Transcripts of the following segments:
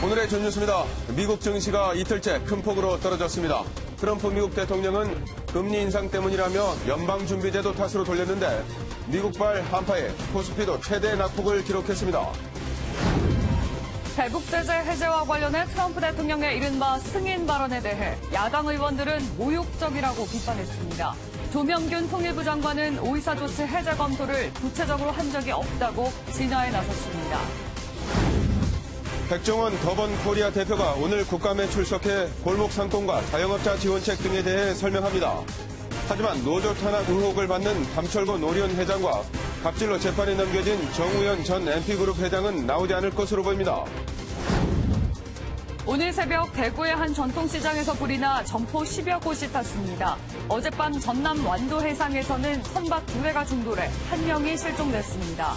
오늘의 전 뉴스입니다. 미국 증시가 이틀째 큰 폭으로 떨어졌습니다. 트럼프 미국 대통령은 금리 인상 때문이라며 연방준비제도 탓으로 돌렸는데 미국발 한파에 코스피도 최대 낙폭을 기록했습니다. 대북 제재 해제와 관련해 트럼프 대통령의 이른바 승인 발언에 대해 야당 의원들은 모욕적이라고 비판했습니다. 조명균 통일부 장관은 오이사 조치 해제 검토를 구체적으로 한 적이 없다고 진화에 나섰습니다. 백종원 더번 코리아 대표가 오늘 국감에 출석해 골목 상권과 자영업자 지원책 등에 대해 설명합니다. 하지만 노조 탄압 의혹을 받는 감철곤 오리온 회장과 갑질로 재판에 넘겨진 정우현 전 MP그룹 회장은 나오지 않을 것으로 보입니다. 오늘 새벽 대구의 한 전통시장에서 불이 나 점포 10여 곳이 탔습니다. 어젯밤 전남 완도 해상에서는 선박 2회가 충돌해 1명이 실종됐습니다.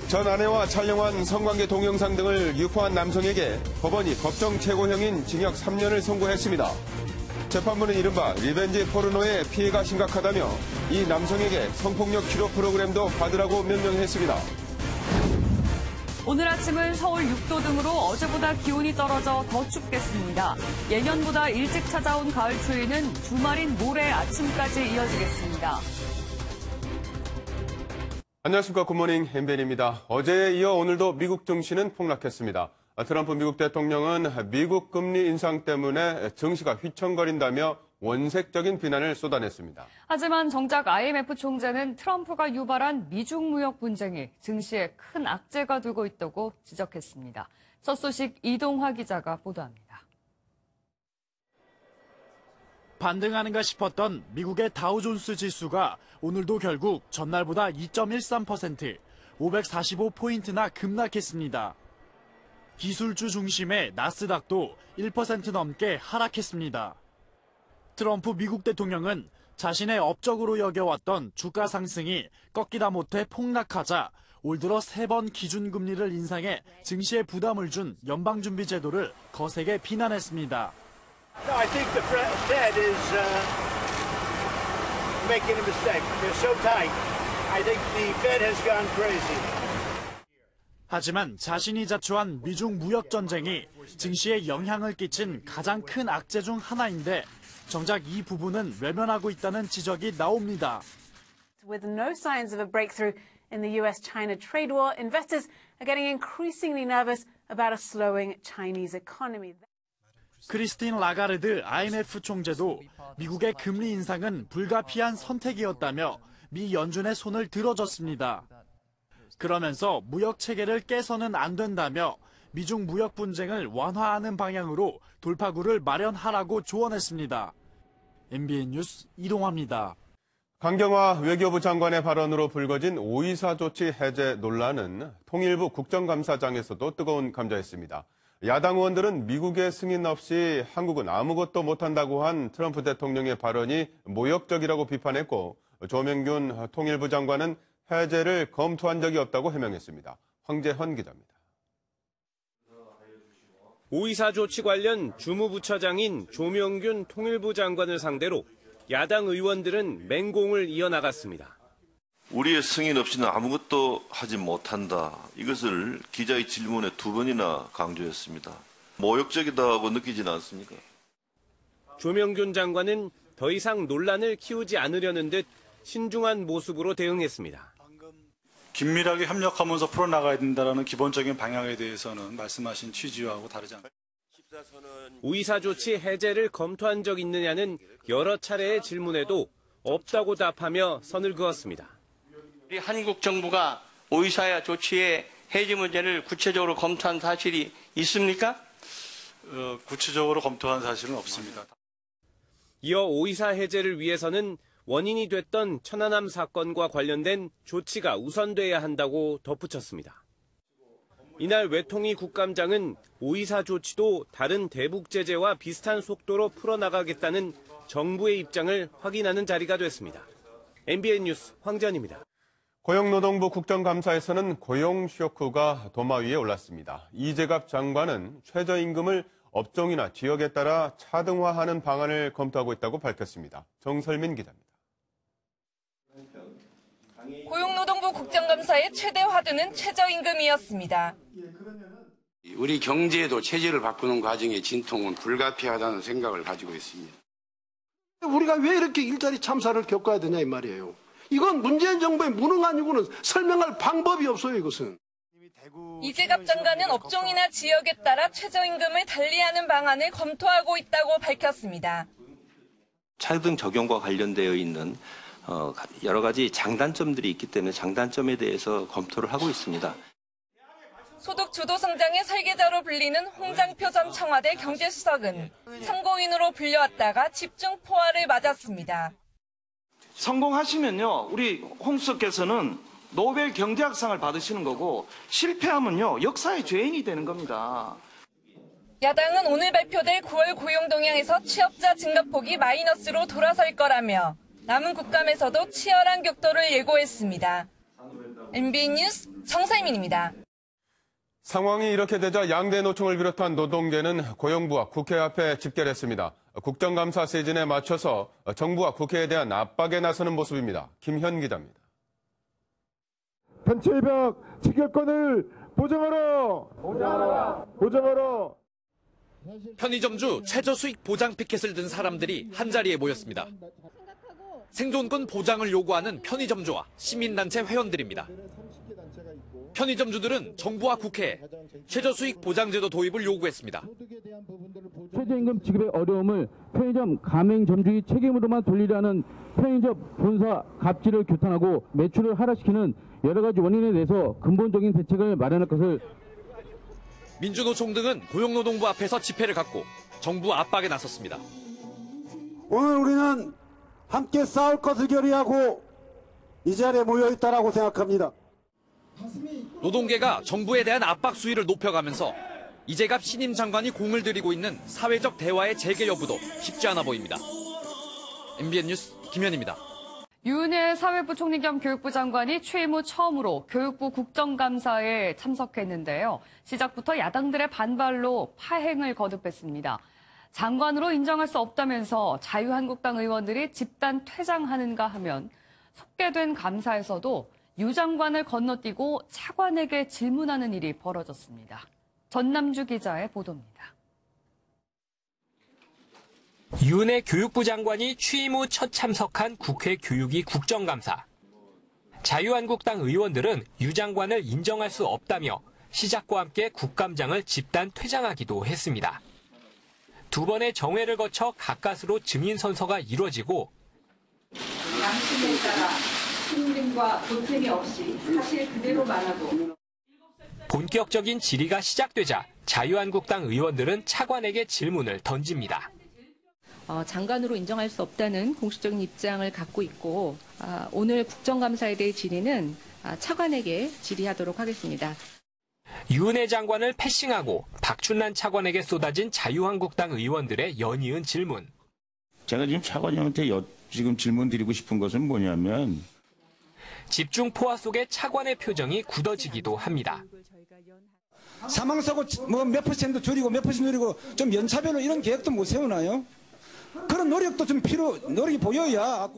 전 아내와 촬영한 성관계 동영상 등을 유포한 남성에게 법원이 법정 최고형인 징역 3년을 선고했습니다. 재판부는 이른바 리벤지 포르노의 피해가 심각하다며 이 남성에게 성폭력 치료 프로그램도 받으라고 명령했습니다. 오늘 아침은 서울 6도 등으로 어제보다 기온이 떨어져 더 춥겠습니다. 예년보다 일찍 찾아온 가을 추위는 주말인 모레 아침까지 이어지겠습니다. 안녕하십니까. 굿모닝 MBN입니다. 어제에 이어 오늘도 미국 증시는 폭락했습니다. 트럼프 미국 대통령은 미국 금리 인상 때문에 증시가 휘청거린다며 원색적인 비난을 쏟아냈습니다. 하지만 정작 IMF 총재는 트럼프가 유발한 미중 무역 분쟁이 증시에 큰 악재가 되고 있다고 지적했습니다. 첫 소식 이동화 기자가 보도합니다. 반등하는가 싶었던 미국의 다우존스 지수가 오늘도 결국 전날보다 2.13%, 545포인트나 급락했습니다. 기술주 중심의 나스닥도 1% 넘게 하락했습니다. 트럼프 미국 대통령은 자신의 업적으로 여겨왔던 주가 상승이 꺾이다 못해 폭락하자 올 들어 3번 기준금리를 인상해 증시에 부담을 준 연방준비제도를 거세게 비난했습니다. No, I think the Fed is making a mistake. They're so tight. I think the Fed has gone crazy. 하지만 자신이 자초한 미중 무역 전쟁이 증시에 영향을 끼친 가장 큰 악재 중 하나인데 정작 이 부분은 외면하고 있다는 지적이 나옵니다. With no signs of a breakthrough in the US-China trade war, investors are getting increasingly nervous about a slowing Chinese economy. 크리스틴 라가르드 IMF 총재도 미국의 금리 인상은 불가피한 선택이었다며 미 연준의 손을 들어줬습니다. 그러면서 무역 체계를 깨서는 안 된다며 미중 무역 분쟁을 완화하는 방향으로 돌파구를 마련하라고 조언했습니다. MBN 뉴스 이동화입니다. 강경화 외교부 장관의 발언으로 불거진 오이사 조치 해제 논란은 통일부 국정감사장에서도 뜨거운 감자였습니다. 야당 의원들은 미국의 승인 없이 한국은 아무것도 못한다고 한 트럼프 대통령의 발언이 모욕적이라고 비판했고 조명균 통일부 장관은 해제를 검토한 적이 없다고 해명했습니다. 황재헌 기자입니다. 오이사 조치 관련 주무부처장인 조명균 통일부 장관을 상대로 야당 의원들은 맹공을 이어나갔습니다. 우리의 승인 없이는 아무것도 하지 못한다. 이것을 기자의 질문에 2번이나 강조했습니다. 모욕적이다고 느끼지는 않습니까? 조명균 장관은 더 이상 논란을 키우지 않으려는 듯 신중한 모습으로 대응했습니다. 긴밀하게 협력하면서 풀어나가야 된다는 기본적인 방향에 대해서는 말씀하신 취지와도 다르지 않습니다. 오이사 조치 해제를 검토한 적 있느냐는 여러 차례의 질문에도 없다고 답하며 선을 그었습니다. 우리 한국 정부가 오이사 조치의 해제 문제를 구체적으로 검토한 사실이 있습니까? 구체적으로 검토한 사실은 없습니다. 이어 오이사 해제를 위해서는 원인이 됐던 천안함 사건과 관련된 조치가 우선돼야 한다고 덧붙였습니다. 이날 외통위 국감장은 오이사 조치도 다른 대북 제재와 비슷한 속도로 풀어나가겠다는 정부의 입장을 확인하는 자리가 됐습니다. MBN 뉴스 황재헌입니다. 고용노동부 국정감사에서는 고용 쇼크가 도마 위에 올랐습니다. 이재갑 장관은 최저임금을 업종이나 지역에 따라 차등화하는 방안을 검토하고 있다고 밝혔습니다. 정설민 기자입니다. 고용노동부 국정감사의 최대 화두는 최저임금이었습니다. 우리 경제도 체질을 바꾸는 과정의 진통은 불가피하다는 생각을 가지고 있습니다. 우리가 왜 이렇게 일자리 참사를 겪어야 되냐 이 말이에요. 이건 문재인 정부의 무능한 이유는 설명할 방법이 없어요, 이것은. 이재갑 장관은 업종이나 지역에 따라 최저임금을 달리하는 방안을 검토하고 있다고 밝혔습니다. 차등 적용과 관련되어 있는 여러 가지 장단점들이 있기 때문에 장단점에 대해서 검토를 하고 있습니다. 소득 주도 성장의 설계자로 불리는 홍장표 전 청와대 경제수석은 참고인으로 불려왔다가 집중 포화를 맞았습니다. 성공하시면요, 우리 홍 수석께서는 노벨 경제학상을 받으시는 거고 실패하면요, 역사의 죄인이 되는 겁니다. 야당은 오늘 발표될 9월 고용동향에서 취업자 증가폭이 마이너스로 돌아설 거라며 남은 국감에서도 치열한 격돌을 예고했습니다. MBN 뉴스 정세민입니다. 상황이 이렇게 되자 양대 노총을 비롯한 노동계는 고용부와 국회 앞에 집결했습니다. 국정감사 시즌에 맞춰서 정부와 국회에 대한 압박에 나서는 모습입니다. 김현 기자입니다. 단체협약 직결권을 보장하라! 보장하라! 보장하라! 편의점주 최저수익 보장 피켓을 든 사람들이 한자리에 모였습니다. 생존권 보장을 요구하는 편의점주와 시민단체 회원들입니다. 편의점주들은 정부와 국회에 최저수익 보장제도 도입을 요구했습니다. 최저임금 지급의 어려움을 편의점 가맹점주의 책임으로만 돌리려는 편의점 본사 갑질을 규탄하고 매출을 하락시키는 여러 가지 원인에 대해서 근본적인 대책을 마련할 것을. 민주노총 등은 고용노동부 앞에서 집회를 갖고 정부 압박에 나섰습니다. 오늘 우리는 함께 싸울 것을 결의하고 이 자리에 모여 있다라고 생각합니다. 노동계가 정부에 대한 압박 수위를 높여가면서 이재갑 신임 장관이 공을 들이고 있는 사회적 대화의 재개 여부도 쉽지 않아 보입니다. MBN 뉴스 김현입니다. 유은혜 사회부 총리 겸 교육부 장관이 취임 후 처음으로 교육부 국정감사에 참석했는데요. 시작부터 야당들의 반발로 파행을 거듭했습니다. 장관으로 인정할 수 없다면서 자유한국당 의원들이 집단 퇴장하는가 하면 속개된 감사에서도 유 장관을 건너뛰고 차관에게 질문하는 일이 벌어졌습니다. 전남주 기자의 보도입니다. 유은혜 교육부 장관이 취임 후 첫 참석한 국회 교육위 국정감사. 자유한국당 의원들은 유 장관을 인정할 수 없다며 시작과 함께 국감장을 집단 퇴장하기도 했습니다. 두 번의 정회를 거쳐 가까스로 증인 선서가 이루어지고 양심에 따라 신림과 보탬이 없이 사실 그대로 말하고 본격적인 질의가 시작되자 자유한국당 의원들은 차관에게 질문을 던집니다. 장관으로 인정할 수 없다는 공식적인 입장을 갖고 있고 오늘 국정감사에 대해 질의는 차관에게 질의하도록 하겠습니다. 유은혜 장관을 패싱하고 박춘란 차관에게 쏟아진 자유한국당 의원들의 연이은 질문. 제가 지금 차관님한테 지금 질문 드리고 싶은 것은 뭐냐면 집중 포화 속에 차관의 표정이 굳어지기도 합니다. 사망사고 몇 퍼센트 줄이고 몇 퍼센트 줄이고 좀 연차별로 이런 계획도 못 세우나요? 그런 노력도 노력이 보여야.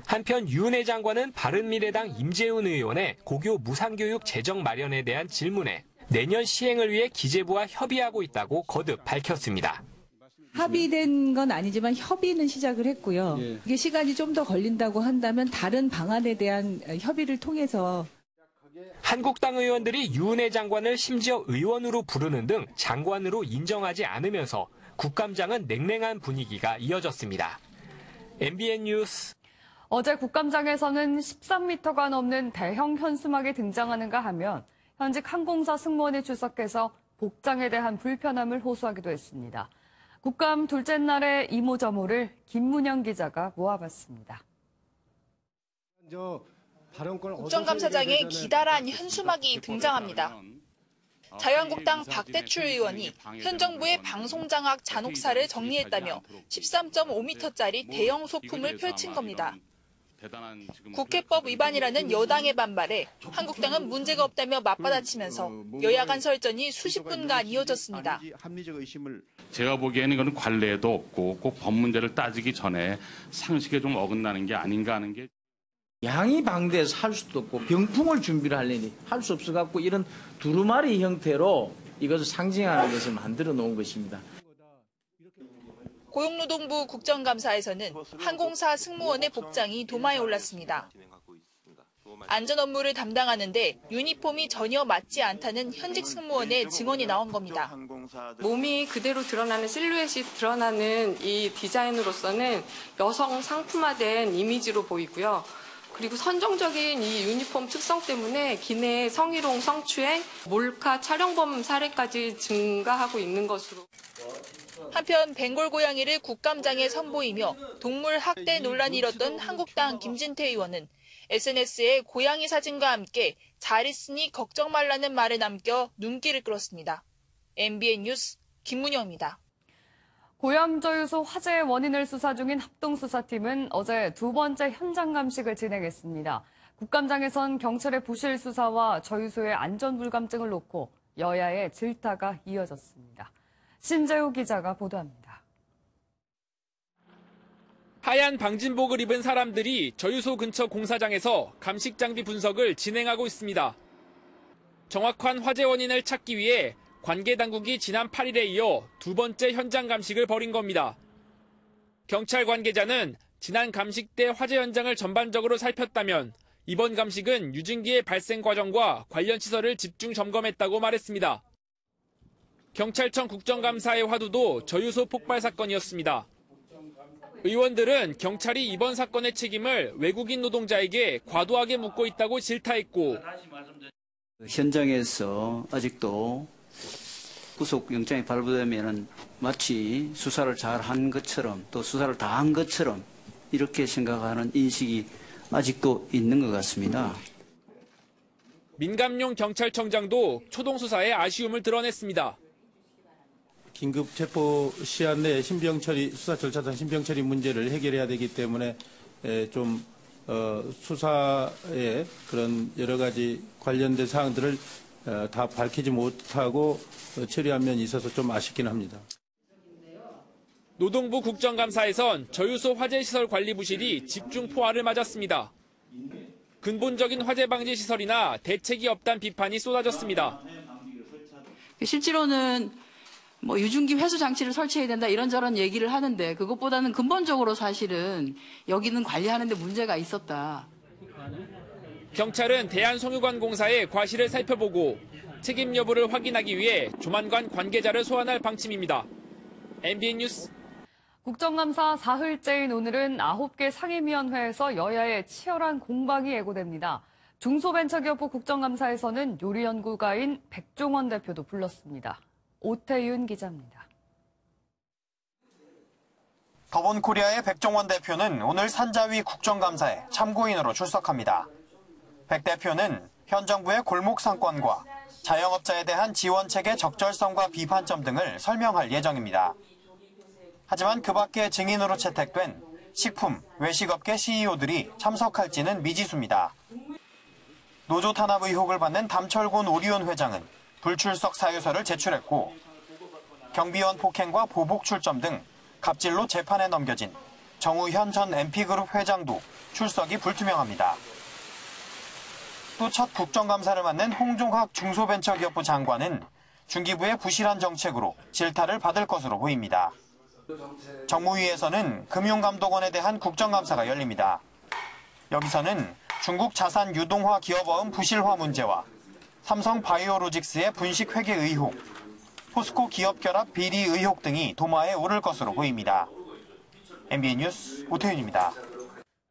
한편 유은혜 장관은 바른미래당 임재훈 의원의 고교 무상교육 재정 마련에 대한 질문에 내년 시행을 위해 기재부와 협의하고 있다고 거듭 밝혔습니다. 합의된 건 아니지만 협의는 시작을 했고요. 이게 시간이 좀 더 걸린다고 한다면 다른 방안에 대한 협의를 통해서. 한국당 의원들이 유은혜 장관을 심지어 의원으로 부르는 등 장관으로 인정하지 않으면서 국감장은 냉랭한 분위기가 이어졌습니다. MBN 뉴스. 어제 국감장에서는 13m가 넘는 대형 현수막이 등장하는가 하면 현직 항공사 승무원이 출석해서 복장에 대한 불편함을 호소하기도 했습니다. 국감 둘째 날의 이모저모를 김문영 기자가 모아봤습니다. 국정감사장에 기다란 현수막이 등장합니다. 자유한국당 박대출 의원이 현 정부의 방송장악 잔혹사를 정리했다며 13.5m짜리 대형 소품을 펼친 겁니다. 국회법 위반이라는 여당의 반발에 한국당은 문제가 없다며 맞받아치면서 여야 간 설전이 수십 분간 이어졌습니다. 제가 보기에는 이건 관례도 없고 꼭 법 문제를 따지기 전에 상식에 좀 어긋나는 게 아닌가 하는 게. 양이 방대해서 할 수도 없고 병풍을 준비를 하려니 할 수 없어갖고 이런 두루마리 형태로 이것을 상징하는 것을 만들어 놓은 것입니다. 고용노동부 국정감사에서는 항공사 승무원의 복장이 도마에 올랐습니다. 안전 업무를 담당하는데 유니폼이 전혀 맞지 않다는 현직 승무원의 증언이 나온 겁니다. 몸이 그대로 드러나는 실루엣이 드러나는 이 디자인으로서는 여성 상품화된 이미지로 보이고요. 그리고 선정적인 이 유니폼 특성 때문에 기내 성희롱, 성추행, 몰카 촬영범 사례까지 증가하고 있는 것으로. 한편 벵골 고양이를 국감장에 선보이며 동물 학대 논란이 일었던 한국당 김진태 의원은 SNS에 고양이 사진과 함께 잘 있으니 걱정 말라는 말을 남겨 눈길을 끌었습니다. MBN 뉴스 김문영입니다. 고양저유소 화재의 원인을 수사 중인 합동수사팀은 어제 두 번째 현장 감식을 진행했습니다. 국감장에선 경찰의 부실 수사와 저유소의 안전불감증을 놓고 여야의 질타가 이어졌습니다. 신재우 기자가 보도합니다. 하얀 방진복을 입은 사람들이 저유소 근처 공사장에서 감식 장비 분석을 진행하고 있습니다. 정확한 화재 원인을 찾기 위해 관계 당국이 지난 8일에 이어 두 번째 현장 감식을 벌인 겁니다. 경찰 관계자는 지난 감식 때 화재 현장을 전반적으로 살폈다면 이번 감식은 유증기의 발생 과정과 관련 시설을 집중 점검했다고 말했습니다. 경찰청 국정감사의 화두도 저유소 폭발 사건이었습니다. 의원들은 경찰이 이번 사건의 책임을 외국인 노동자에게 과도하게 묻고 있다고 질타했고, 현장에서 아직도 구속영장이 발부되면 마치 수사를 잘한 것처럼 또 수사를 다 한 것처럼 이렇게 생각하는 인식이 아직도 있는 것 같습니다. 민감용 경찰청장도 초동 수사에 아쉬움을 드러냈습니다. 긴급 체포 시한 내에 신병 처리, 수사 절차상 신병 처리 문제를 해결해야 되기 때문에 좀 수사에 그런 여러 가지 관련된 사항들을 다 밝히지 못하고 처리한 면이 있어서 좀 아쉽긴 합니다. 노동부 국정감사에선 저유소 화재시설 관리 부실이 집중 포화를 맞았습니다. 근본적인 화재 방지 시설이나 대책이 없다는 비판이 쏟아졌습니다. 실제로는 유증기 회수 장치를 설치해야 된다 이런저런 얘기를 하는데 그것보다는 근본적으로 사실은 여기는 관리하는 데 문제가 있었다. 경찰은 대한송유관공사의 과실을 살펴보고 책임 여부를 확인하기 위해 조만간 관계자를 소환할 방침입니다. MBN 뉴스 국정감사 사흘째인 오늘은 9개 상임위원회에서 여야의 치열한 공방이 예고됩니다. 중소벤처기업부 국정감사에서는 요리연구가인 백종원 대표도 불렀습니다. 오태윤 기자입니다. 더본코리아의 백종원 대표는 오늘 산자위 국정감사에 참고인으로 출석합니다. 백 대표는 현 정부의 골목 상권과 자영업자에 대한 지원책의 적절성과 비판점 등을 설명할 예정입니다. 하지만 그 밖에 증인으로 채택된 식품, 외식업계 CEO들이 참석할지는 미지수입니다. 노조 탄압 의혹을 받는 담철곤 오리온 회장은 불출석 사유서를 제출했고 경비원 폭행과 보복 출점 등 갑질로 재판에 넘겨진 정우현 전 MP그룹 회장도 출석이 불투명합니다. 또 첫 국정감사를 맡는 홍종학 중소벤처기업부 장관은 중기부의 부실한 정책으로 질타를 받을 것으로 보입니다. 정무위에서는 금융감독원에 대한 국정감사가 열립니다. 여기서는 중국 자산 유동화 기업어음 부실화 문제와 삼성 바이오로직스의 분식 회계 의혹, 포스코 기업 결합 비리 의혹 등이 도마에 오를 것으로 보입니다. MBN 뉴스 오태윤입니다.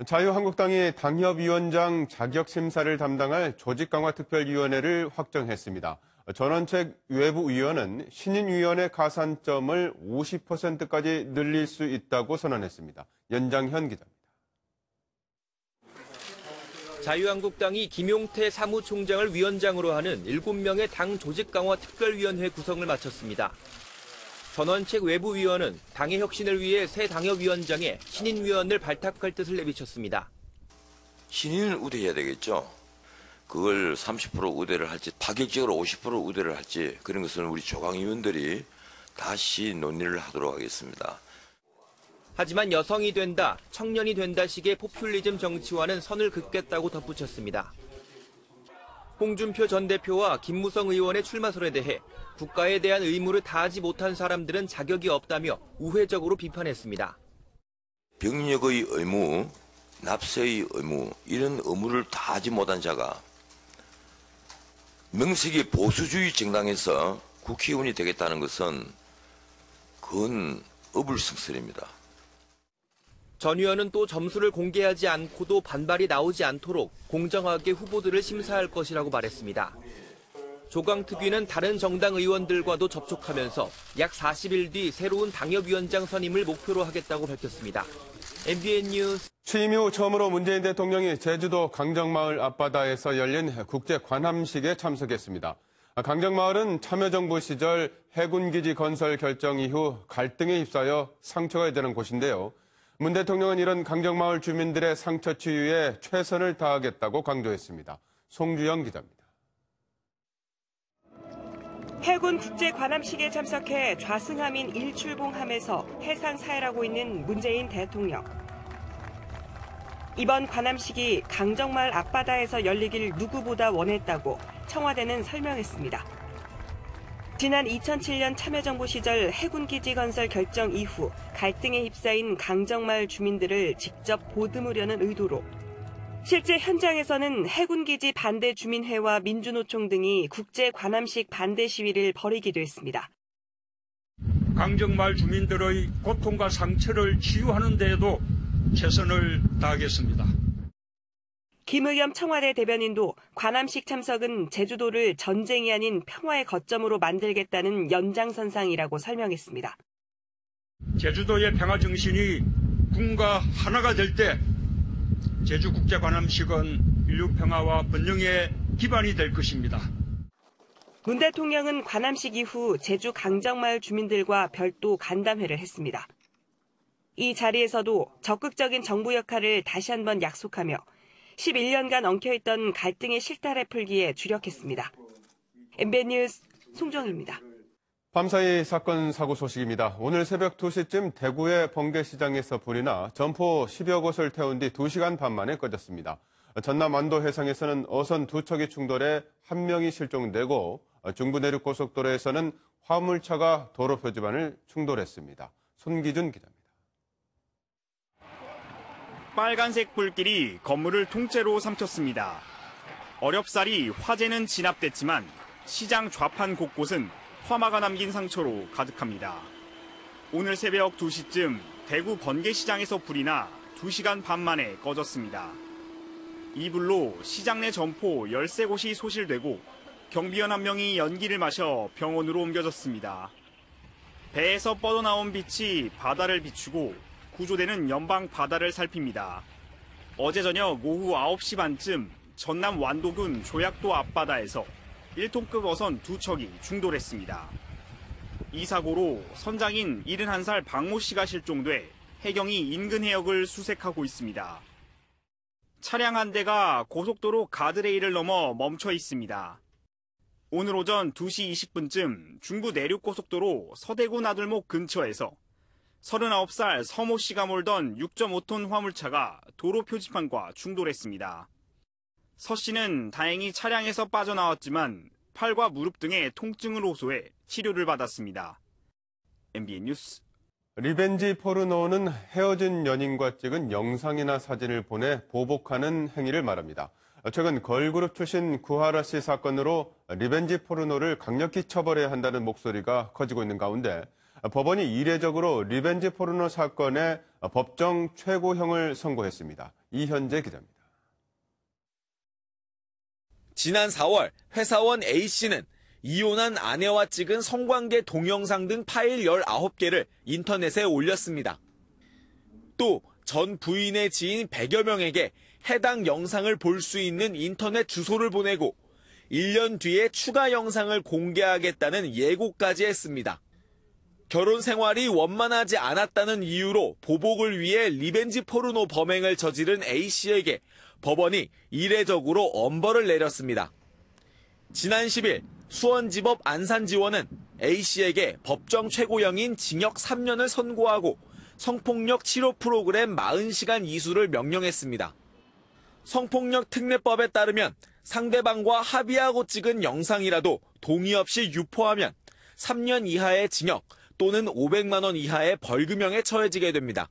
자유한국당이 당협위원장 자격심사를 담당할 조직강화특별위원회를 확정했습니다. 전원책 외부위원은 신인위원회 가산점을 50%까지 늘릴 수 있다고 선언했습니다. 연장현 기자입니다. 자유한국당이 김용태 사무총장을 위원장으로 하는 7명의 당 조직강화특별위원회 구성을 마쳤습니다. 전원책 외부위원은 당의 혁신을 위해 새 당협위원장에 신인위원을 발탁할 뜻을 내비쳤습니다. 신인을 우대해야 되겠죠. 그걸 30% 우대를 할지 파격적으로 50% 우대를 할지 그런 것은 우리 조강위원들이 다시 논의를 하도록 하겠습니다. 하지만 여성이 된다, 청년이 된다 식의 포퓰리즘 정치와는 선을 긋겠다고 덧붙였습니다. 홍준표 전 대표와 김무성 의원의 출마설에 대해 국가에 대한 의무를 다하지 못한 사람들은 자격이 없다며 우회적으로 비판했습니다. 병력의 의무, 납세의 의무, 이런 의무를 다하지 못한 자가 명색이 보수주의 정당에서 국회의원이 되겠다는 것은 그건 어불성설입니다. 전 의원은 또 점수를 공개하지 않고도 반발이 나오지 않도록 공정하게 후보들을 심사할 것이라고 말했습니다. 조강 특위는 다른 정당 의원들과도 접촉하면서 약 40일 뒤 새로운 당협위원장 선임을 목표로 하겠다고 밝혔습니다. MBN 뉴스. 취임 이후 처음으로 문재인 대통령이 제주도 강정마을 앞바다에서 열린 국제 관함식에 참석했습니다. 강정마을은 참여정부 시절 해군기지 건설 결정 이후 갈등에 휩싸여 상처가 되는 곳인데요. 문 대통령은 이런 강정마을 주민들의 상처 치유에 최선을 다하겠다고 강조했습니다. 송주영 기자입니다. 해군 국제 관함식에 참석해 좌승함인 일출봉함에서 해상 사회하고 있는 문재인 대통령. 이번 관함식이 강정마을 앞바다에서 열리길 누구보다 원했다고 청와대는 설명했습니다. 지난 2007년 참여정부 시절 해군기지 건설 결정 이후 갈등에 휩싸인 강정마을 주민들을 직접 보듬으려는 의도로 실제 현장에서는 해군기지 반대 주민회와 민주노총 등이 국제 관함식 반대 시위를 벌이기도 했습니다. 강정마을 주민들의 고통과 상처를 치유하는 데에도 최선을 다하겠습니다. 김의겸 청와대 대변인도 관함식 참석은 제주도를 전쟁이 아닌 평화의 거점으로 만들겠다는 연장선상이라고 설명했습니다. 제주도의 평화 정신이 군과 하나가 될 때 제주국제관함식은 인류 평화와 번영의 기반이 될 것입니다. 문 대통령은 관함식 이후 제주 강정마을 주민들과 별도 간담회를 했습니다. 이 자리에서도 적극적인 정부 역할을 다시 한번 약속하며 11년간 엉켜있던 갈등의 실타래 풀기에 주력했습니다. MBN 뉴스 송정입니다. 밤사이 사건 사고 소식입니다. 오늘 새벽 2시쯤 대구의 번개시장에서 불이 나 점포 10여 곳을 태운 뒤 2시간 반 만에 꺼졌습니다. 전남 완도 해상에서는 어선 2척이 충돌해 1명이 실종되고 중부내륙고속도로에서는 화물차가 도로 표지판을 충돌했습니다. 손기준 기자입니다. 빨간색 불길이 건물을 통째로 삼켰습니다. 어렵사리 화재는 진압됐지만 시장 좌판 곳곳은 화마가 남긴 상처로 가득합니다. 오늘 새벽 2시쯤 대구 번개시장에서 불이 나 2시간 반 만에 꺼졌습니다. 이 불로 시장 내 점포 13곳이 소실되고 경비원 1명이 연기를 마셔 병원으로 옮겨졌습니다. 배에서 뻗어나온 빛이 바다를 비추고 구조대는 연방 바다를 살핍니다. 어제 저녁 오후 9시 반쯤 전남 완도군 조약도 앞바다에서 1톤급 어선 2척이 충돌했습니다. 이 사고로 선장인 71살 박모 씨가 실종돼 해경이 인근 해역을 수색하고 있습니다. 차량 한 대가 고속도로 가드레일을 넘어 멈춰 있습니다. 오늘 오전 2시 20분쯤 중부 내륙고속도로 서대구 나들목 근처에서 39살 서모 씨가 몰던 6.5톤 화물차가 도로 표지판과 충돌했습니다. 서 씨는 다행히 차량에서 빠져나왔지만 팔과 무릎 등의 통증을 호소해 치료를 받았습니다. MBN 뉴스. 리벤지 포르노는 헤어진 연인과 찍은 영상이나 사진을 보내 보복하는 행위를 말합니다. 최근 걸그룹 출신 구하라 씨 사건으로 리벤지 포르노를 강력히 처벌해야 한다는 목소리가 커지고 있는 가운데 법원이 이례적으로 리벤지 포르노 사건에 법정 최고형을 선고했습니다. 이현재 기자입니다. 지난 4월 회사원 A씨는 이혼한 아내와 찍은 성관계 동영상 등 파일 19개를 인터넷에 올렸습니다. 또 전 부인의 지인 100여 명에게 해당 영상을 볼 수 있는 인터넷 주소를 보내고 1년 뒤에 추가 영상을 공개하겠다는 예고까지 했습니다. 결혼 생활이 원만하지 않았다는 이유로 보복을 위해 리벤지 포르노 범행을 저지른 A씨에게 법원이 이례적으로 엄벌을 내렸습니다. 지난 10일 수원지법 안산지원은 A씨에게 법정 최고형인 징역 3년을 선고하고 성폭력 치료 프로그램 40시간 이수를 명령했습니다. 성폭력 특례법에 따르면 상대방과 합의하고 찍은 영상이라도 동의 없이 유포하면 3년 이하의 징역 또는 500만 원 이하의 벌금형에 처해지게 됩니다.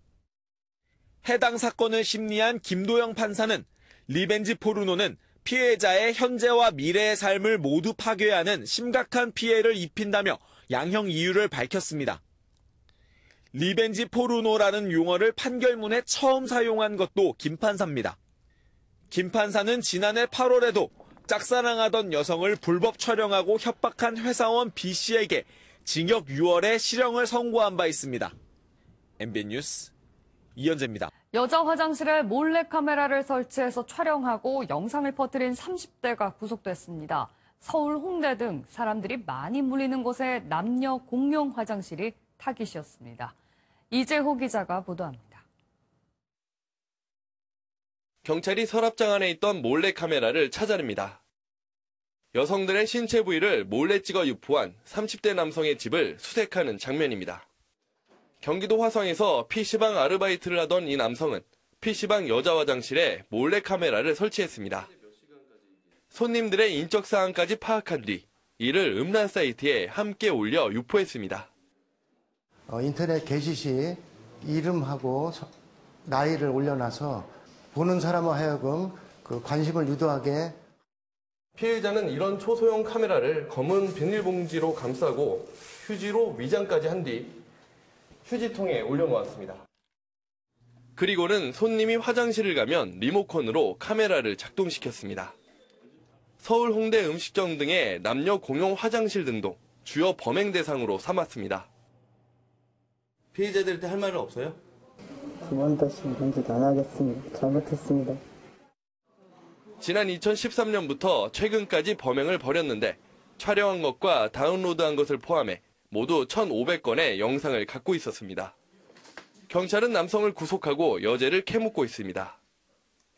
해당 사건을 심리한 김도영 판사는 리벤지 포르노는 피해자의 현재와 미래의 삶을 모두 파괴하는 심각한 피해를 입힌다며 양형 이유를 밝혔습니다. 리벤지 포르노라는 용어를 판결문에 처음 사용한 것도 김 판사입니다. 김 판사는 지난해 8월에도 짝사랑하던 여성을 불법 촬영하고 협박한 회사원 B씨에게 징역 6월에 실형을 선고한 바 있습니다. MBN 뉴스 이현재입니다. 여자 화장실에 몰래카메라를 설치해서 촬영하고 영상을 퍼뜨린 30대가 구속됐습니다. 서울 홍대 등 사람들이 많이 몰리는 곳에 남녀 공용 화장실이 타깃이었습니다. 이재호 기자가 보도합니다. 경찰이 서랍장 안에 있던 몰래카메라를 찾아냅니다. 여성들의 신체 부위를 몰래 찍어 유포한 30대 남성의 집을 수색하는 장면입니다. 경기도 화성에서 PC방 아르바이트를 하던 이 남성은 PC방 여자 화장실에 몰래카메라를 설치했습니다. 손님들의 인적 사항까지 파악한 뒤 이를 음란 사이트에 함께 올려 유포했습니다. 인터넷 게시 시 이름하고 나이를 올려놔서 보는 사람을 하여금 관심을 유도하게. 피해자는 이런 초소형 카메라를 검은 비닐봉지로 감싸고 휴지로 위장까지 한 뒤 휴지통에 올려놓았습니다. 그리고는 손님이 화장실을 가면 리모컨으로 카메라를 작동시켰습니다. 서울 홍대 음식점 등의 남녀 공용 화장실 등도 주요 범행 대상으로 삼았습니다. 피해자들한테 할 말은 없어요? 두 번 다시 이런 짓 안 하겠습니다. 잘못했습니다. 지난 2013년부터 최근까지 범행을 벌였는데 촬영한 것과 다운로드한 것을 포함해 모두 1,500건의 영상을 갖고 있었습니다. 경찰은 남성을 구속하고 여죄를 캐묻고 있습니다.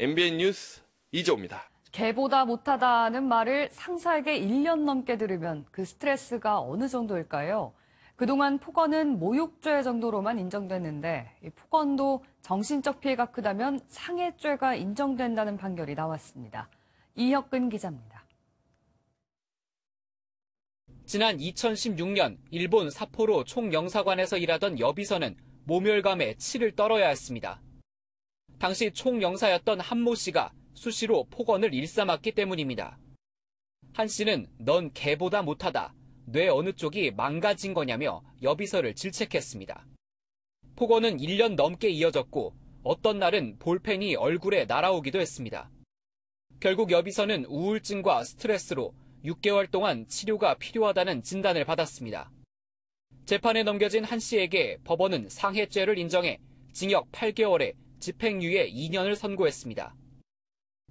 MBN 뉴스 이재호입니다. 개보다 못하다는 말을 상사에게 1년 넘게 들으면 그 스트레스가 어느 정도일까요? 그동안 폭언은 모욕죄 정도로만 인정됐는데 이 폭언도 정신적 피해가 크다면 상해죄가 인정된다는 판결이 나왔습니다. 이혁근 기자입니다. 지난 2016년 일본 삿포로 총영사관에서 일하던 여비서는 모멸감에 치를 떨어야 했습니다. 당시 총영사였던 한모 씨가 수시로 폭언을 일삼았기 때문입니다. 한 씨는 넌 개보다 못하다, 뇌 어느 쪽이 망가진 거냐며 여비서를 질책했습니다. 폭언은 1년 넘게 이어졌고 어떤 날은 볼펜이 얼굴에 날아오기도 했습니다. 결국 여비서는 우울증과 스트레스로 6개월 동안 치료가 필요하다는 진단을 받았습니다. 재판에 넘겨진 한 씨에게 법원은 상해죄를 인정해 징역 8개월에 집행유예 2년을 선고했습니다.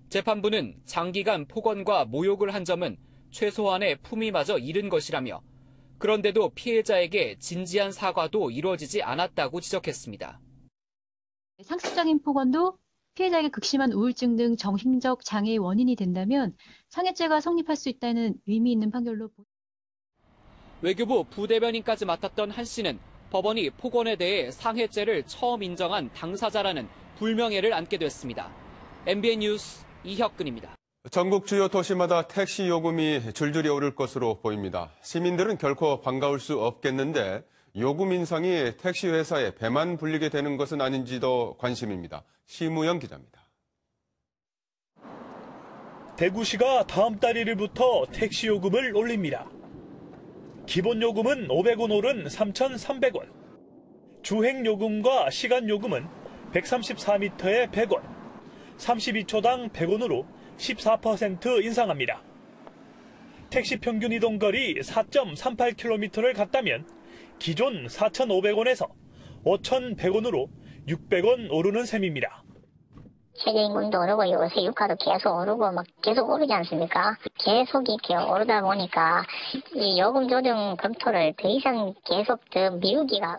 재판부는 장기간 폭언과 모욕을 한 점은 최소한의 품위마저 잃은 것이라며 그런데도 피해자에게 진지한 사과도 이루어지지 않았다고 지적했습니다. 상습적인 폭언도 피해자에게 극심한 우울증 등 정신적 장애의 원인이 된다면 상해죄가 성립할 수 있다는 의미 있는 판결로. 외교부 부대변인까지 맡았던 한 씨는 법원이 폭언에 대해 상해죄를 처음 인정한 당사자라는 불명예를 안게 됐습니다. MBN 뉴스 이혁근입니다. 전국 주요 도시마다 택시 요금이 줄줄이 오를 것으로 보입니다. 시민들은 결코 반가울 수 없겠는데 요금 인상이 택시 회사에 배만 불리게 되는 것은 아닌지도 관심입니다. 심우영 기자입니다. 대구시가 다음 달 1일부터 택시 요금을 올립니다. 기본 요금은 500원 오른 3,300원. 주행 요금과 시간 요금은 134m에 100원, 32초당 100원으로 14% 인상합니다. 택시 평균 이동거리 4.38km를 갔다면 기존 4,500원에서 5,100원으로 600원 오르는 셈입니다. 최저임금도 오르고 요새 유가도 계속 오르고 막 계속 오르지 않습니까? 계속 이렇게 오르다 보니까 이 요금 조정 검토를 더 이상 계속 더 미루기가.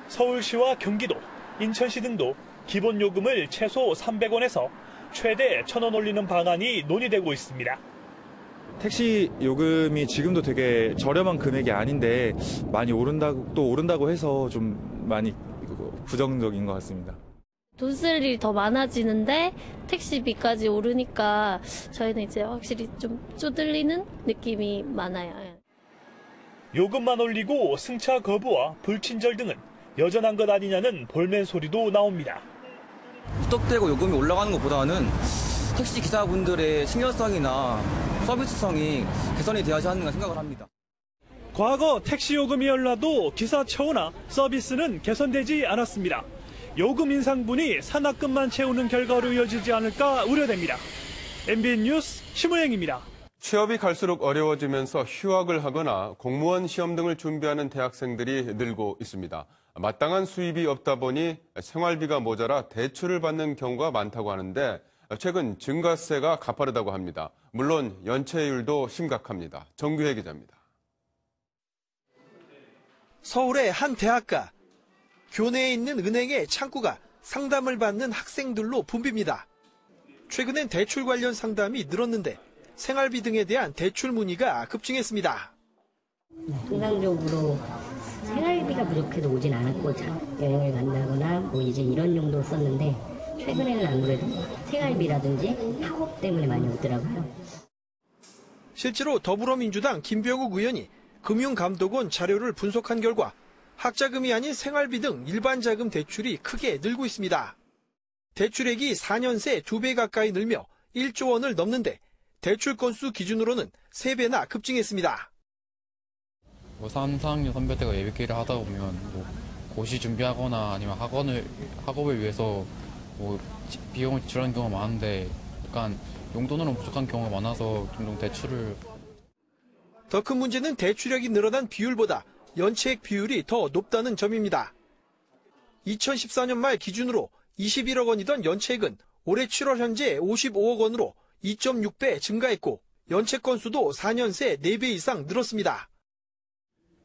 서울시와 경기도, 인천시 등도 기본 요금을 최소 300원에서 최대 1,000원 올리는 방안이 논의되고 있습니다. 택시 요금이 지금도 되게 저렴한 금액이 아닌데 많이 오른다고 해서 좀 많이 부정적인 것 같습니다. 돈 쓸 일이 더 많아지는데 택시비까지 오르니까 저희는 이제 확실히 좀 쪼들리는 느낌이 많아요. 요금만 올리고 승차 거부와 불친절 등은 여전한 것 아니냐는 볼멘 소리도 나옵니다. 무턱대고 요금이 올라가는 것보다는 택시 기사분들의 신뢰성이나 서비스성이 개선이 되어야지 하는가 생각을 합니다. 과거 택시 요금이 올라도 기사 처우나 서비스는 개선되지 않았습니다. 요금 인상분이 산학금만 채우는 결과로 이어지지 않을까 우려됩니다. MBN 뉴스 심우영입니다. 취업이 갈수록 어려워지면서 휴학을 하거나 공무원 시험 등을 준비하는 대학생들이 늘고 있습니다. 마땅한 수입이 없다 보니 생활비가 모자라 대출을 받는 경우가 많다고 하는데 최근 증가세가 가파르다고 합니다. 물론 연체율도 심각합니다. 정규혜 기자입니다. 서울의 한 대학가. 교내에 있는 은행의 창구가 상담을 받는 학생들로 붐빕니다. 최근엔 대출 관련 상담이 늘었는데 생활비 등에 대한 대출 문의가 급증했습니다. 통상적으로 생활비가 부족해서 오진 않았고 여행을 간다거나 뭐 이제 이런 용도로 썼는데 최근에는 아무래도 생활비라든지 학업 때문에 많이 오더라고요. 실제로 더불어민주당 김병욱 의원이 금융감독원 자료를 분석한 결과 학자금이 아닌 생활비 등 일반 자금 대출이 크게 늘고 있습니다. 대출액이 4년 새 2배 가까이 늘며 1조 원을 넘는데 대출 건수 기준으로는 3배나 급증했습니다. 3, 4학년 선배들과 예비기를 하다 보면 고시 준비하거나 아니면 학업을 위해서 비용을 지출하는 경우가 많은데 약간 용돈으로 부족한 경우가 많아서 종종 대출을. 더 큰 문제는 대출액이 늘어난 비율보다 연체액 비율이 더 높다는 점입니다. 2014년 말 기준으로 21억 원이던 연체액은 올해 7월 현재 55억 원으로 2.6배 증가했고 연체 건수도 4년 새 4배 이상 늘었습니다.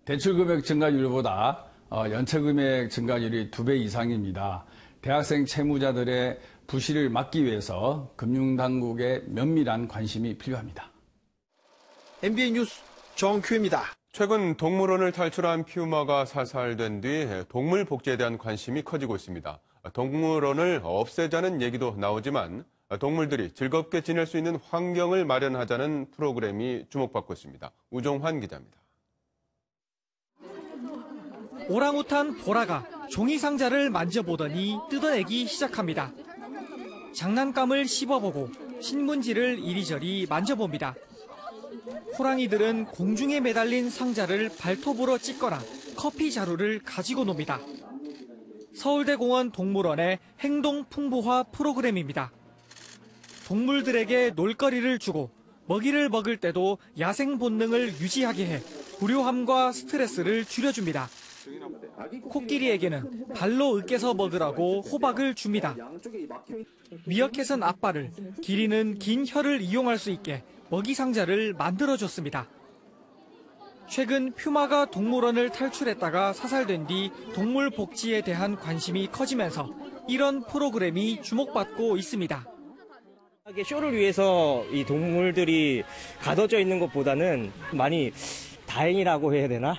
대출 금액 증가율보다 연체 금액 증가율이 2배 이상입니다. 대학생 채무자들의 부실을 막기 위해서 금융당국의 면밀한 관심이 필요합니다. MBN 뉴스 정규혜입니다. 최근 동물원을 탈출한 퓨마가 사살된 뒤 동물 복지에 대한 관심이 커지고 있습니다. 동물원을 없애자는 얘기도 나오지만 동물들이 즐겁게 지낼 수 있는 환경을 마련하자는 프로그램이 주목받고 있습니다. 우종환 기자입니다. 오랑우탄 보라가 종이 상자를 만져보더니 뜯어내기 시작합니다. 장난감을 씹어보고 신문지를 이리저리 만져봅니다. 호랑이들은 공중에 매달린 상자를 발톱으로 찢거나 커피 자루를 가지고 놉니다. 서울대공원 동물원의 행동 풍부화 프로그램입니다. 동물들에게 놀거리를 주고 먹이를 먹을 때도 야생 본능을 유지하게 해 불효함과 스트레스를 줄여줍니다. 코끼리에게는 발로 으깨서 먹으라고 호박을 줍니다. 미어캣은 앞발을, 기린은 긴 혀를 이용할 수 있게 먹이 상자를 만들어줬습니다. 최근 퓨마가 동물원을 탈출했다가 사살된 뒤 동물 복지에 대한 관심이 커지면서 이런 프로그램이 주목받고 있습니다. 쇼를 위해서 이 동물들이 가둬져 있는 것보다는 많이 다행이라고 해야 되나?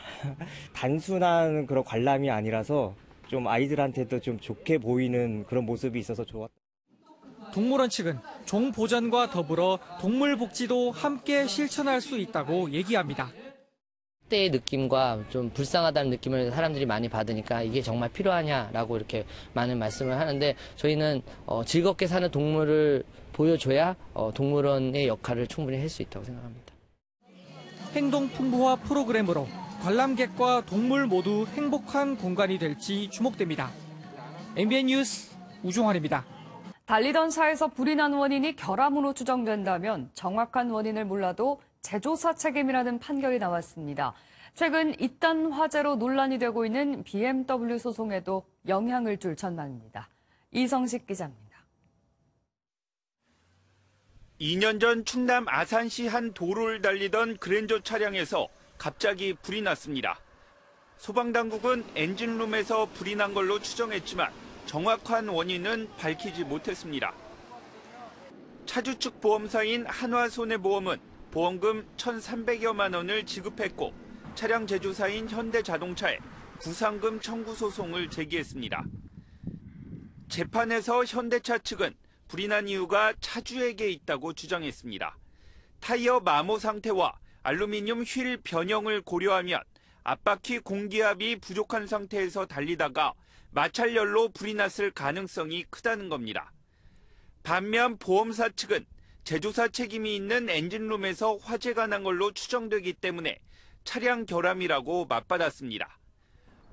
단순한 그런 관람이 아니라서 좀 아이들한테도 좀 좋게 보이는 그런 모습이 있어서 좋았다. 동물원 측은 종 보전과 더불어 동물 복지도 함께 실천할 수 있다고 얘기합니다. 때의 느낌과 좀 불쌍하다는 느낌을 사람들이 많이 받으니까 이게 정말 필요하냐라고 이렇게 많은 말씀을 하는데 저희는 즐겁게 사는 동물을 보여줘야 동물원의 역할을 충분히 할 수 있다고 생각합니다. 행동 풍부화 프로그램으로 관람객과 동물 모두 행복한 공간이 될지 주목됩니다. MBN 뉴스 우종환입니다. 달리던 차에서 불이 난 원인이 결함으로 추정된다면 정확한 원인을 몰라도 재조사 책임이라는 판결이 나왔습니다. 최근 이딴 화재로 논란이 되고 있는 BMW 소송에도 영향을 줄 전망입니다. 이성식 기자입니다. 2년 전 충남 아산시 한 도로를 달리던 그랜저 차량에서 갑자기 불이 났습니다. 소방당국은 엔진룸에서 불이 난 걸로 추정했지만 정확한 원인은 밝히지 못했습니다. 차주 측 보험사인 한화손해보험은 보험금 1,300여만 원을 지급했고 차량 제조사인 현대자동차에 구상금 청구 소송을 제기했습니다. 재판에서 현대차 측은 불이 난 이유가 차주에게 있다고 주장했습니다. 타이어 마모 상태와 알루미늄 휠 변형을 고려하면 앞바퀴 공기압이 부족한 상태에서 달리다가 마찰열로 불이 났을 가능성이 크다는 겁니다. 반면 보험사 측은 제조사 책임이 있는 엔진룸에서 화재가 난 걸로 추정되기 때문에 차량 결함이라고 맞받았습니다.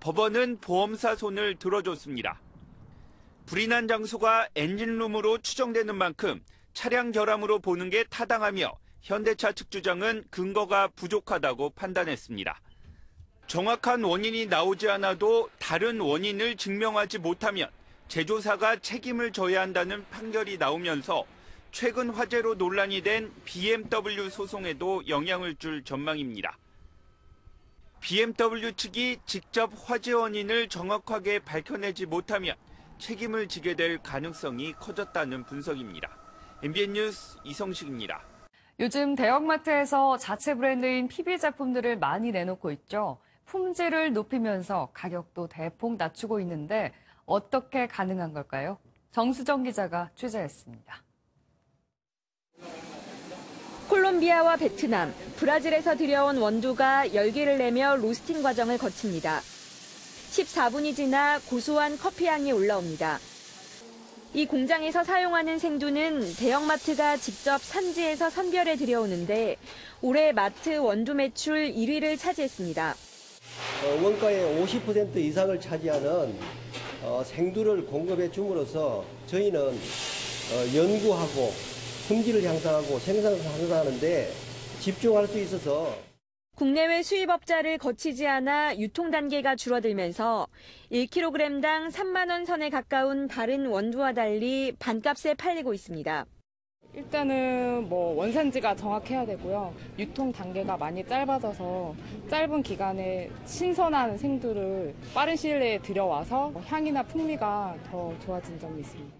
법원은 보험사 손을 들어줬습니다. 불이 난 장소가 엔진룸으로 추정되는 만큼 차량 결함으로 보는 게 타당하며 현대차 측 주장은 근거가 부족하다고 판단했습니다. 정확한 원인이 나오지 않아도 다른 원인을 증명하지 못하면 제조사가 책임을 져야 한다는 판결이 나오면서 최근 화재로 논란이 된 BMW 소송에도 영향을 줄 전망입니다. BMW 측이 직접 화재 원인을 정확하게 밝혀내지 못하면 책임을 지게 될 가능성이 커졌다는 분석입니다. MBN 뉴스 이성식입니다. 요즘 대형마트에서 자체 브랜드인 PB 제품들을 많이 내놓고 있죠. 품질을 높이면서 가격도 대폭 낮추고 있는데 어떻게 가능한 걸까요? 정수정 기자가 취재했습니다. 콜롬비아와 베트남, 브라질에서 들여온 원두가 열기를 내며 로스팅 과정을 거칩니다. 14분이 지나 고소한 커피향이 올라옵니다. 이 공장에서 사용하는 생두는 대형마트가 직접 산지에서 선별해 들여오는데 올해 마트 원두 매출 1위를 차지했습니다. 원가의 50% 이상을 차지하는 생두를 공급해 줌으로써 저희는 연구하고 품질을 향상하고 생산을 향상하는 데 집중할 수 있어서 국내외 수입업자를 거치지 않아 유통 단계가 줄어들면서 1kg당 3만 원 선에 가까운 다른 원두와 달리 반값에 팔리고 있습니다. 일단은 원산지가 정확해야 되고요. 유통 단계가 많이 짧아져서 짧은 기간에 신선한 생두를 빠른 시일 내에 들여와서 향이나 풍미가 더 좋아진 점이 있습니다.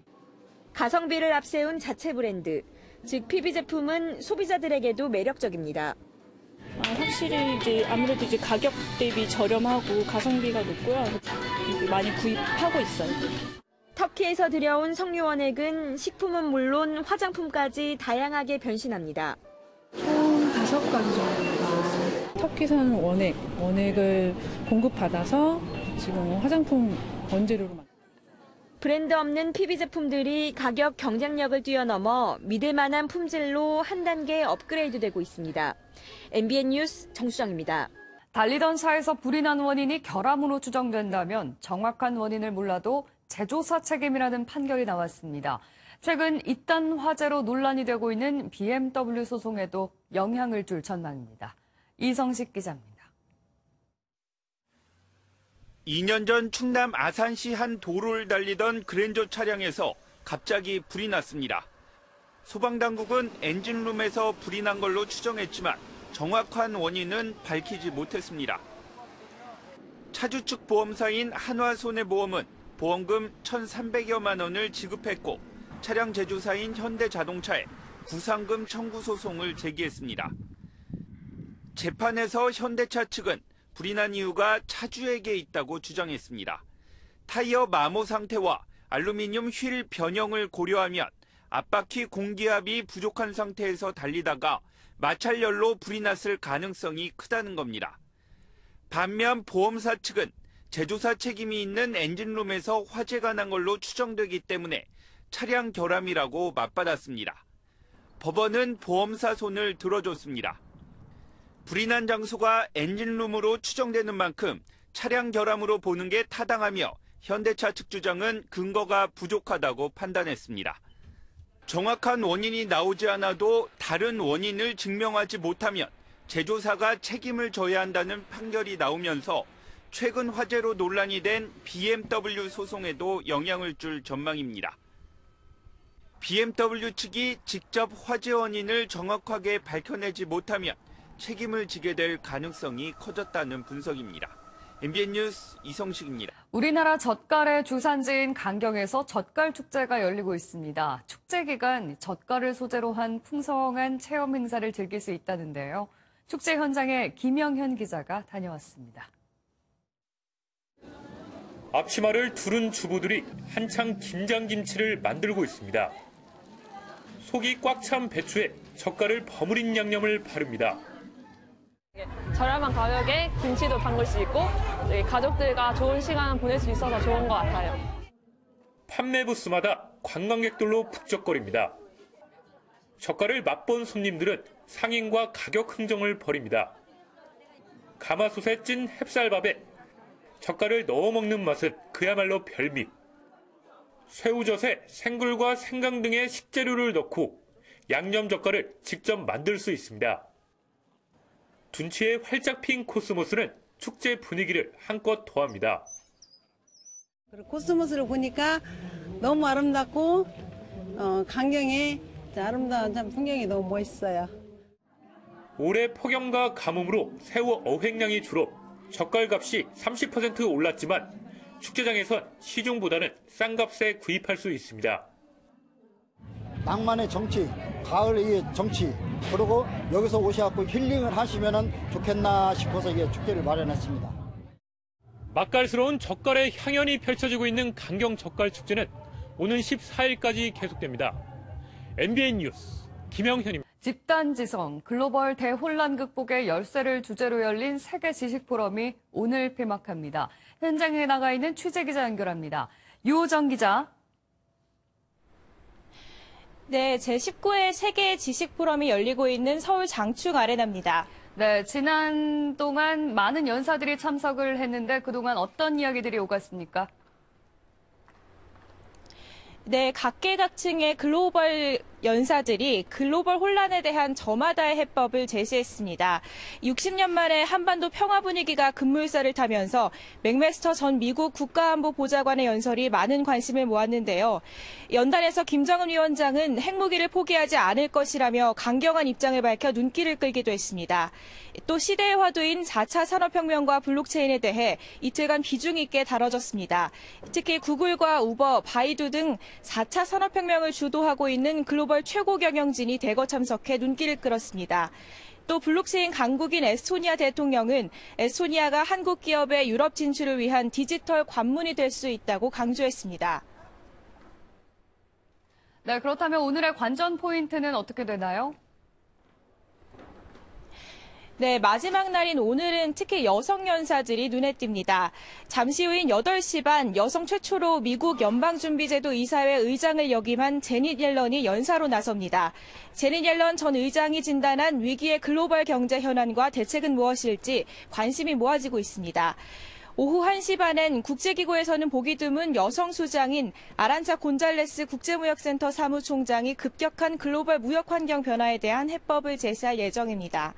가성비를 앞세운 자체 브랜드, 즉 PB 제품은 소비자들에게도 매력적입니다. 확실히 아무래도 가격 대비 저렴하고 가성비가 높고요. 많이 구입하고 있어요. 터키에서 들여온 석류 원액은 식품은 물론 화장품까지 다양하게 변신합니다. 총 5가지 정도입니다. 터키산 원액을 공급받아서 지금 화장품 원재료로 만듭니다. 브랜드 없는 PB 제품들이 가격 경쟁력을 뛰어넘어 믿을 만한 품질로 한 단계 업그레이드되고 있습니다. MBN 뉴스 정수정입니다. 달리던 차에서 불이 난 원인이 결함으로 추정된다면 정확한 원인을 몰라도 제조사 책임이라는 판결이 나왔습니다. 최근 이딴 화재로 논란이 되고 있는 BMW 소송에도 영향을 줄 전망입니다. 이성식 기자입니다. 2년 전 충남 아산시 한 도로를 달리던 그랜저 차량에서 갑자기 불이 났습니다. 소방당국은 엔진룸에서 불이 난 걸로 추정했지만 정확한 원인은 밝히지 못했습니다. 차주 측 보험사인 한화손해보험은 보험금 1,300여만 원을 지급했고 차량 제조사인 현대자동차에 구상금 청구 소송을 제기했습니다. 재판에서 현대차 측은 불이 난 이유가 차주에게 있다고 주장했습니다. 타이어 마모 상태와 알루미늄 휠 변형을 고려하면 앞바퀴 공기압이 부족한 상태에서 달리다가 마찰열로 불이 났을 가능성이 크다는 겁니다. 반면 보험사 측은 제조사 책임이 있는 엔진룸에서 화재가 난 걸로 추정되기 때문에 차량 결함이라고 맞받았습니다. 법원은 보험사 손을 들어줬습니다. 불이 난 장소가 엔진룸으로 추정되는 만큼 차량 결함으로 보는 게 타당하며 현대차 측 주장은 근거가 부족하다고 판단했습니다. 정확한 원인이 나오지 않아도 다른 원인을 증명하지 못하면 제조사가 책임을 져야 한다는 판결이 나오면서 최근 화재로 논란이 된 BMW 소송에도 영향을 줄 전망입니다. BMW 측이 직접 화재 원인을 정확하게 밝혀내지 못하면 책임을 지게 될 가능성이 커졌다는 분석입니다. MBN 뉴스 이성식입니다. 우리나라 젓갈의 주산지인 강경에서 젓갈 축제가 열리고 있습니다. 축제 기간 젓갈을 소재로 한 풍성한 체험 행사를 즐길 수 있다는데요. 축제 현장에 김영현 기자가 다녀왔습니다. 앞치마를 두른 주부들이 한창 김장김치를 만들고 있습니다. 속이 꽉 찬 배추에 젓갈을 버무린 양념을 바릅니다. 저렴한 가격에 김치도 담글 수 있고 가족들과 좋은 시간 보낼 수 있어서 좋은 것 같아요. 판매 부스마다 관광객들로 북적거립니다. 젓갈을 맛본 손님들은 상인과 가격 흥정을 벌입니다. 가마솥에 찐 햅쌀밥에 젓갈을 넣어 먹는 맛은 그야말로 별미. 새우젓에 생굴과 생강 등의 식재료를 넣고 양념 젓갈을 직접 만들 수 있습니다. 둔치에 활짝 핀 코스모스는 축제 분위기를 한껏 더합니다. 코스모스를 보니까 너무 아름답고 강경에 아름다운 참 풍경이 너무 멋있어요. 올해 폭염과 가뭄으로 새우 어획량이 줄어 젓갈값이 30% 올랐지만 축제장에선 시중보다는 싼 값에 구입할 수 있습니다. 낭만의 정치, 가을의 정치, 그리고 여기서 오셔서 힐링을 하시면 좋겠나 싶어서 이게 축제를 마련했습니다. 맛깔스러운 젓갈의 향연이 펼쳐지고 있는 강경 젓갈 축제는 오는 14일까지 계속됩니다. MBN 뉴스 김영현입니다. 집단지성, 글로벌 대혼란 극복의 열쇠를 주제로 열린 세계 지식포럼이 오늘 폐막합니다. 현장에 나가 있는 취재기자 연결합니다. 유호정 기자. 네, 제19회 세계 지식포럼이 열리고 있는 서울 장충 아레나입니다. 네, 지난 동안 많은 연사들이 참석을 했는데 그동안 어떤 이야기들이 오갔습니까? 네, 각계각층의 글로벌 연사들이 글로벌 혼란에 대한 저마다의 해법을 제시했습니다. 60년 만에 한반도 평화 분위기가 급물살을 타면서 맥메스터 전 미국 국가안보보좌관의 연설이 많은 관심을 모았는데요. 연단에서 김정은 위원장은 핵무기를 포기하지 않을 것이라며 강경한 입장을 밝혀 눈길을 끌기도 했습니다. 또 시대의 화두인 4차 산업혁명과 블록체인에 대해 이틀간 비중 있게 다뤄졌습니다. 특히 구글과 우버, 바이두 등 4차 산업혁명을 주도하고 있는 글로벌 최고 경영진이 대거 참석해 눈길을 끌었습니다. 또 블록체인 강국인 에스토니아 대통령은 에스토니아가 한국 기업의 유럽 진출을 위한 디지털 관문이 될 수 있다고 강조했습니다. 네, 그렇다면 오늘의 관전 포인트는 어떻게 되나요? 네, 마지막 날인 오늘은 특히 여성 연사들이 눈에 띕니다. 잠시 후인 8시 반 여성 최초로 미국 연방준비제도 이사회 의장을 역임한 제닛 옐런이 연사로 나섭니다. 제닛 옐런 전 의장이 진단한 위기의 글로벌 경제 현안과 대책은 무엇일지 관심이 모아지고 있습니다. 오후 1시 반엔 국제기구에서는 보기 드문 여성 수장인 아란차 곤잘레스 국제무역센터 사무총장이 급격한 글로벌 무역 환경 변화에 대한 해법을 제시할 예정입니다.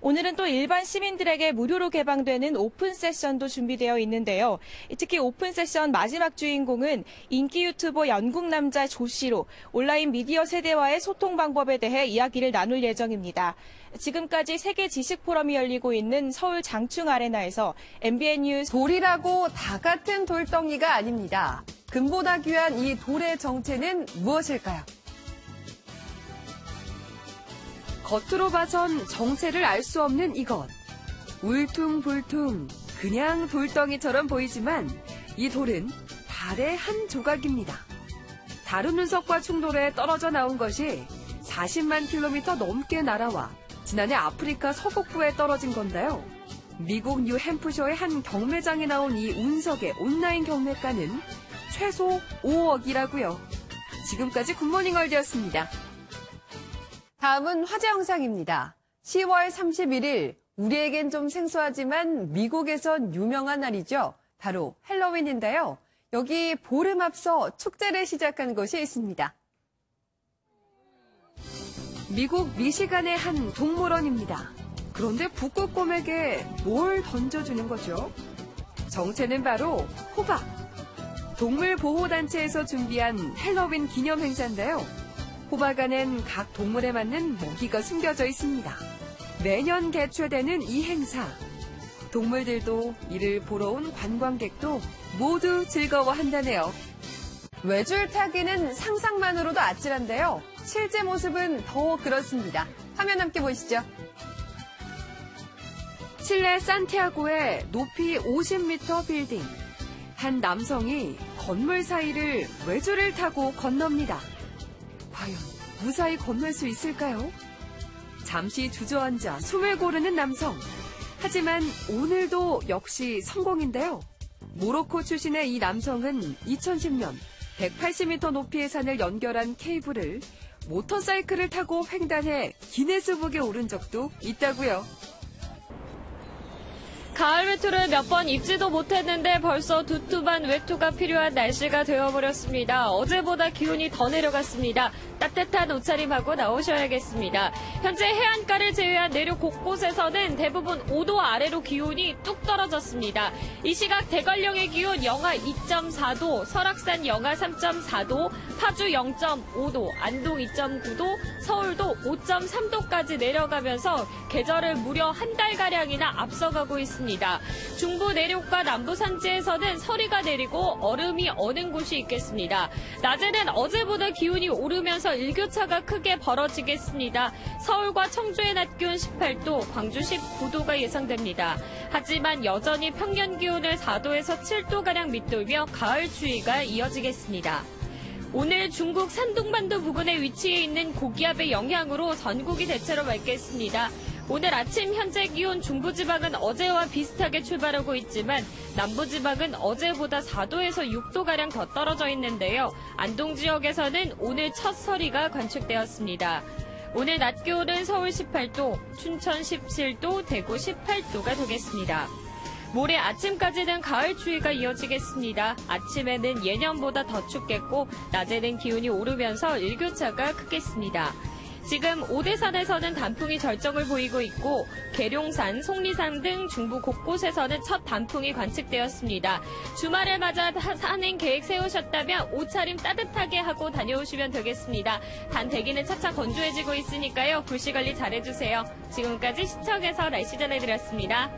오늘은 또 일반 시민들에게 무료로 개방되는 오픈 세션도 준비되어 있는데요. 특히 오픈 세션 마지막 주인공은 인기 유튜버 영국 남자 조 씨로 온라인 미디어 세대와의 소통 방법에 대해 이야기를 나눌 예정입니다. 지금까지 세계 지식 포럼이 열리고 있는 서울 장충 아레나에서 MBN 뉴스. 돌이라고 다 같은 돌덩이가 아닙니다. 금보다 귀한 이 돌의 정체는 무엇일까요? 겉으로 봐선 정체를 알 수 없는 이것. 울퉁불퉁 그냥 돌덩이처럼 보이지만 이 돌은 달의 한 조각입니다. 다른 운석과 충돌해 떨어져 나온 것이 40만 킬로미터 넘게 날아와 지난해 아프리카 서북부에 떨어진 건데요. 미국 뉴햄프셔의 한 경매장에 나온 이 운석의 온라인 경매가는 최소 5억이라고요. 지금까지 굿모닝 월드였습니다. 다음은 화제 영상입니다. 10월 31일, 우리에겐 좀 생소하지만 미국에선 유명한 날이죠. 바로 헬로윈인데요. 여기 보름 앞서 축제를 시작한 곳이 있습니다. 미국 미시간의 한 동물원입니다. 그런데 북극곰에게 뭘 던져주는 거죠? 정체는 바로 호박. 동물보호단체에서 준비한 헬로윈 기념 행사인데요. 호박 안엔 각 동물에 맞는 먹이가 숨겨져 있습니다. 매년 개최되는 이 행사. 동물들도 이를 보러 온 관광객도 모두 즐거워한다네요. 외줄 타기는 상상만으로도 아찔한데요. 실제 모습은 더 그렇습니다. 화면 함께 보시죠. 칠레 산티아고의 높이 50m 빌딩. 한 남성이 건물 사이를 외줄을 타고 건넙니다. 과연 무사히 건널 수 있을까요? 잠시 주저앉아 숨을 고르는 남성. 하지만 오늘도 역시 성공인데요. 모로코 출신의 이 남성은 2010년 180m 높이의 산을 연결한 케이블을 모터사이클을 타고 횡단해 기네스북에 오른 적도 있다고요. 가을 외투를 몇 번 입지도 못했는데 벌써 두툼한 외투가 필요한 날씨가 되어버렸습니다. 어제보다 기온이 더 내려갔습니다. 따뜻한 옷차림하고 나오셔야겠습니다. 현재 해안가를 제외한 내륙 곳곳에서는 대부분 5도 아래로 기온이 뚝 떨어졌습니다. 이 시각 대관령의 기온 영하 2.4도, 설악산 영하 3.4도, 파주 0.5도, 안동 2.9도, 서울도 5.3도까지 내려가면서 계절을 무려 한 달가량이나 앞서가고 있습니다. 중부 내륙과 남부 산지에서는 서리가 내리고 얼음이 어는 곳이 있겠습니다. 낮에는 어제보다 기온이 오르면서 일교차가 크게 벌어지겠습니다. 서울과 청주의 낮 기온 18도, 광주 19도가 예상됩니다. 하지만 여전히 평년 기온을 4도에서 7도가량 밑돌며 가을 추위가 이어지겠습니다. 오늘 중국 산둥반도 부근에 위치해 있는 고기압의 영향으로 전국이 대체로 맑겠습니다. 오늘 아침 현재 기온 중부지방은 어제와 비슷하게 출발하고 있지만 남부지방은 어제보다 4도에서 6도가량 더 떨어져 있는데요. 안동 지역에서는 오늘 첫 서리가 관측되었습니다. 오늘 낮 기온은 서울 18도, 춘천 17도, 대구 18도가 되겠습니다. 모레 아침까지는 가을 추위가 이어지겠습니다. 아침에는 예년보다 더 춥겠고 낮에는 기온이 오르면서 일교차가 크겠습니다. 지금 오대산에서는 단풍이 절정을 보이고 있고 계룡산, 속리산 등 중부 곳곳에서는 첫 단풍이 관측되었습니다. 주말을 맞아 산행 계획 세우셨다면 옷차림 따뜻하게 하고 다녀오시면 되겠습니다. 단 대기는 차차 건조해지고 있으니까요. 불씨 관리 잘해주세요. 지금까지 시청에서 날씨 전해드렸습니다.